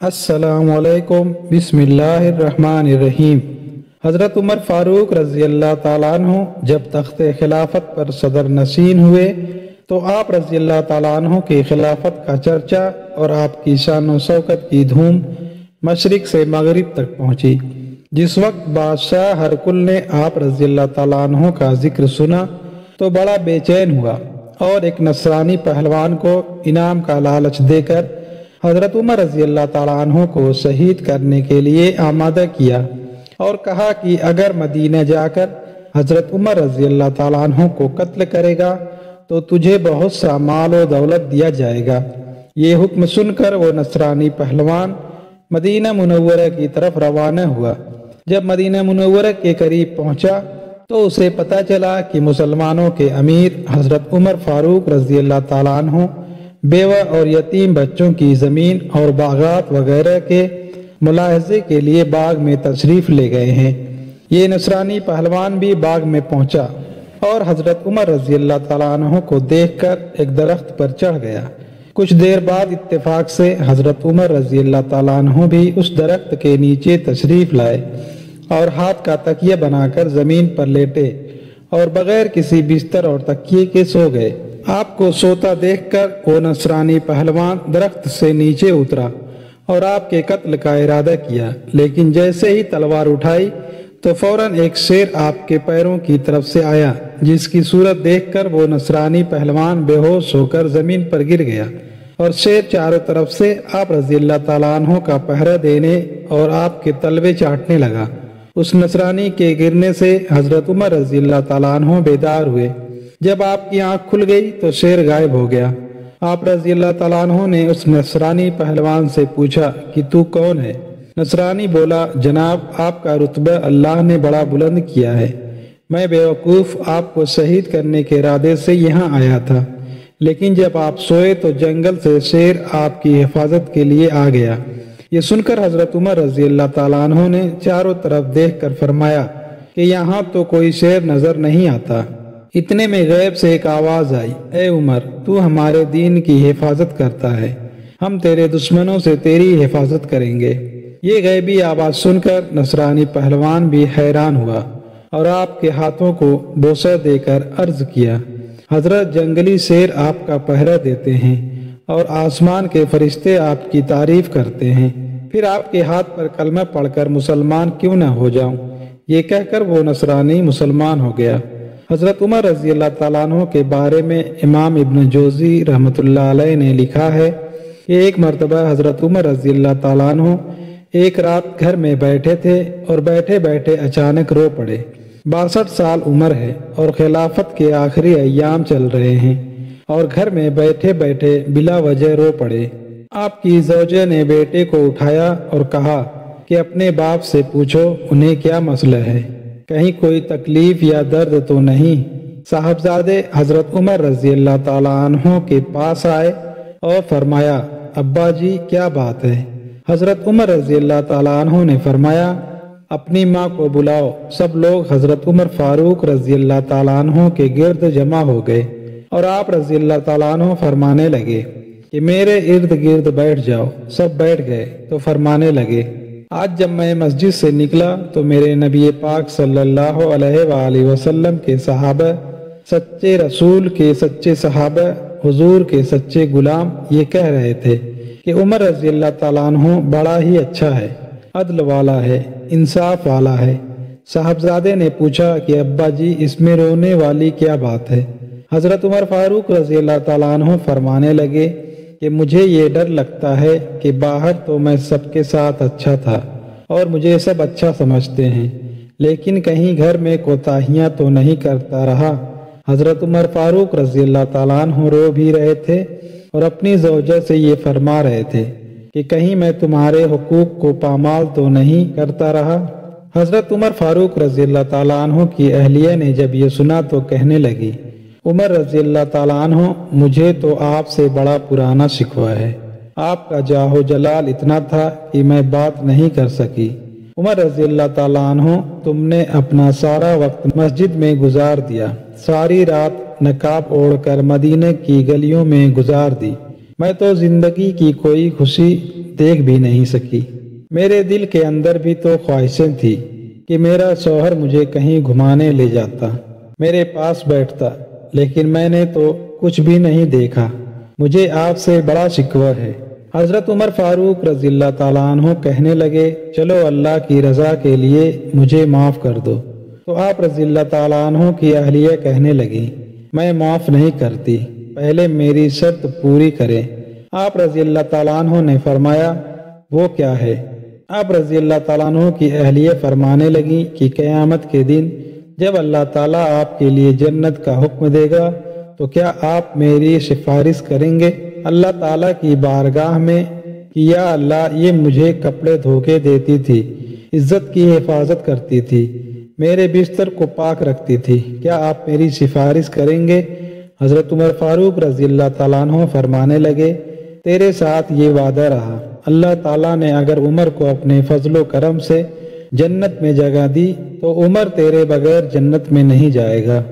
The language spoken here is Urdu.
السلام علیکم، بسم اللہ الرحمن الرحیم۔ حضرت عمر فاروق رضی اللہ تعالیٰ عنہ جب تخت خلافت پر صدر نشین ہوئے تو آپ رضی اللہ تعالیٰ عنہ کی خلافت کا چرچا اور آپ کی شان و شوکت کی دھوم مشرق سے مغرب تک پہنچی۔ جس وقت بادشاہ ہرقل نے آپ رضی اللہ تعالیٰ عنہ کا ذکر سنا تو بڑا بے چین ہوا اور ایک نصرانی پہلوان کو انعام کا لالچ دے کر حضرت عمر رضی اللہ تعالیٰ عنہ کو شہید کرنے کے لیے آمادہ کیا اور کہا کہ اگر مدینہ جا کر حضرت عمر رضی اللہ تعالیٰ عنہ کو قتل کرے گا تو تجھے بہت سا مال و دولت دیا جائے گا۔ یہ حکم سن کر وہ نصرانی پہلوان مدینہ منورہ کی طرف روانہ ہوا۔ جب مدینہ منورہ کے قریب پہنچا تو اسے پتہ چلا کہ مسلمانوں کے امیر حضرت عمر فاروق رضی اللہ تعالیٰ عنہ بیوہ اور یتیم بچوں کی زمین اور باغات وغیرہ کے ملاحظے کے لیے باغ میں تشریف لے گئے ہیں۔ یہ نصرانی پہلوان بھی باغ میں پہنچا اور حضرت عمر رضی اللہ تعالیٰ عنہ کو دیکھ کر ایک درخت پر چڑھ گیا۔ کچھ دیر بعد اتفاق سے حضرت عمر رضی اللہ تعالیٰ عنہ بھی اس درخت کے نیچے تشریف لائے اور ہاتھ کا تکیہ بنا کر زمین پر لیٹے اور بغیر کسی بستر اور تکیے کے سو گئے۔ آپ کو سوتا دیکھ کر وہ نصرانی پہلوان درخت سے نیچے اترا اور آپ کے قتل کا ارادہ کیا، لیکن جیسے ہی تلوار اٹھائی تو فوراً ایک شیر آپ کے پیروں کی طرف سے آیا، جس کی صورت دیکھ کر وہ نصرانی پہلوان بے ہوش ہو کر زمین پر گر گیا اور شیر چاروں طرف سے آپ رضی اللہ تعالیٰ عنہ کا پہرا دینے اور آپ کے تلوے چاٹنے لگا۔ اس نصرانی کے گرنے سے حضرت عمر رضی اللہ تعالیٰ عنہ بیدار ہوئے۔ جب آپ کی آنکھ کھل گئی تو شیر غائب ہو گیا۔ آپ رضی اللہ تعالیٰ عنہ نے اس نصرانی پہلوان سے پوچھا کہ تو کون ہے؟ نصرانی بولا، جناب آپ کا رتبہ اللہ نے بڑا بلند کیا ہے۔ میں بیوقوف آپ کو شہید کرنے کے ارادے سے یہاں آیا تھا، لیکن جب آپ سوئے تو جنگل سے شیر آپ کی حفاظت کے لیے آ گیا۔ یہ سن کر حضرت عمر رضی اللہ تعالیٰ عنہ نے چاروں طرف دیکھ کر فرمایا کہ یہاں تو کوئی شیر نظر نہیں آتا۔ اتنے میں غیب سے ایک آواز آئی، اے عمر، تو ہمارے دین کی حفاظت کرتا ہے، ہم تیرے دشمنوں سے تیری حفاظت کریں گے۔ یہ غیبی آواز سن کر نصرانی پہلوان بھی حیران ہوا اور آپ کے ہاتھوں کو بوسہ دے کر عرض کیا، حضرت جنگلی شیر آپ کا پہرا دیتے ہیں اور آسمان کے فرشتے آپ کی تعریف کرتے ہیں، پھر آپ کے ہاتھ پر کلمہ پڑھ کر مسلمان کیوں نہ ہو جاؤں؟ یہ کہہ کر وہ نصرانی مسلمان ہو گیا۔ حضرت عمر رضی اللہ تعالیٰ عنہ کے بارے میں امام ابن جوزی رحمۃ اللہ علیہ نے لکھا ہے کہ ایک مرتبہ حضرت عمر رضی اللہ تعالیٰ عنہ ایک رات گھر میں بیٹھے تھے اور بیٹھے بیٹھے اچانک رو پڑے۔ 62 سال عمر ہے اور خلافت کے آخری ایام چل رہے ہیں اور گھر میں بیٹھے بیٹھے بلا وجہ رو پڑے۔ آپ کی زوجہ نے بیٹے کو اٹھایا اور کہا کہ اپنے باپ سے پوچھو انہیں کیا مسئلہ ہے، کہیں کوئی تکلیف یا درد تو نہیں؟ صاحبزادے حضرت عمر رضی اللہ تعالیٰ عنہ کے پاس آئے اور فرمایا، ابا جی کیا بات ہے؟ حضرت عمر رضی اللہ تعالیٰ عنہ نے فرمایا، اپنی ماں کو بلاؤ۔ سب لوگ حضرت عمر فاروق رضی اللہ تعالیٰ عنہ کے گرد جمع ہو گئے اور آپ رضی اللہ تعالیٰ عنہ فرمانے لگے کہ میرے ارد گرد بیٹھ جاؤ۔ سب بیٹھ گئے تو فرمانے لگے، آج جب میں مسجد سے نکلا تو میرے نبی پاک صلی اللہ علیہ وآلہ وسلم کے صحابہ، سچے رسول کے سچے صحابہ، حضور کے سچے غلام یہ کہہ رہے تھے کہ عمر رضی اللہ تعالیٰ عنہ بڑا ہی اچھا ہے، عدل والا ہے، انصاف والا ہے۔ صاحبزادے نے پوچھا کہ ابا جی اس میں رونے والی کیا بات ہے؟ حضرت عمر فاروق رضی اللہ تعالیٰ عنہ فرمانے لگے کہ مجھے یہ ڈر لگتا ہے کہ باہر تو میں سب کے ساتھ اچھا تھا اور مجھے سب اچھا سمجھتے ہیں، لیکن کہیں گھر میں کوتاہیاں تو نہیں کرتا رہا۔ حضرت عمر فاروق رضی اللہ تعالیٰ عنہ رو بھی رہے تھے اور اپنی زوجہ سے یہ فرما رہے تھے کہ کہیں میں تمہارے حقوق کو پامال تو نہیں کرتا رہا۔ حضرت عمر فاروق رضی اللہ تعالیٰ عنہ کی اہلیہ نے جب یہ سنا تو کہنے لگی، عمر رضی اللہ تعالیٰ عنہ مجھے تو آپ سے بڑا پرانا شکوہ ہے، آپ کا جاہ و جلال اتنا تھا کہ میں بات نہیں کر سکی۔ عمر رضی اللہ تعالیٰ عنہ تم نے اپنا سارا وقت مسجد میں گزار دیا، ساری رات نقاب اوڑھ کر مدینہ کی گلیوں میں گزار دی۔ میں تو زندگی کی کوئی خوشی دیکھ بھی نہیں سکی۔ میرے دل کے اندر بھی تو خواہشیں تھی کہ میرا شوہر مجھے کہیں گھمانے لے جاتا، میرے پاس بیٹھتا، لیکن میں نے تو کچھ بھی نہیں دیکھا۔ مجھے آپ سے بڑا شکوہ ہے۔ حضرت عمر فاروق رضی اللہ تعالیٰ عنہ کہنے لگے، چلو اللہ کی رضا کے لیے مجھے معاف کر دو۔ تو آپ رضی اللہ تعالیٰ عنہ کی اہلیہ کہنے لگی، میں معاف نہیں کرتی، پہلے میری شرط پوری کریں۔ آپ رضی اللہ تعالیٰ عنہ نے فرمایا، وہ کیا ہے؟ آپ رضی اللہ تعالیٰ عنہ کی اہلیہ فرمانے لگی کہ قیامت کے دن جب اللہ تعالیٰ آپ کے لیے جنت کا حکم دے گا تو کیا آپ میری سفارش کریں گے اللہ تعالیٰ کی بارگاہ میں کہ یا اللہ یہ مجھے کپڑے دھو کے دیتی تھی، عزت کی حفاظت کرتی تھی، میرے بستر کو پاک رکھتی تھی، کیا آپ میری سفارش کریں گے؟ حضرت عمر فاروق رضی اللہ تعالیٰ عنہ فرمانے لگے، تیرے ساتھ یہ وعدہ رہا، اللہ تعالیٰ نے اگر عمر کو اپنے فضل و کرم سے جنت میں جگہ دی تو عمر تیرے بغیر جنت میں نہیں جائے گا۔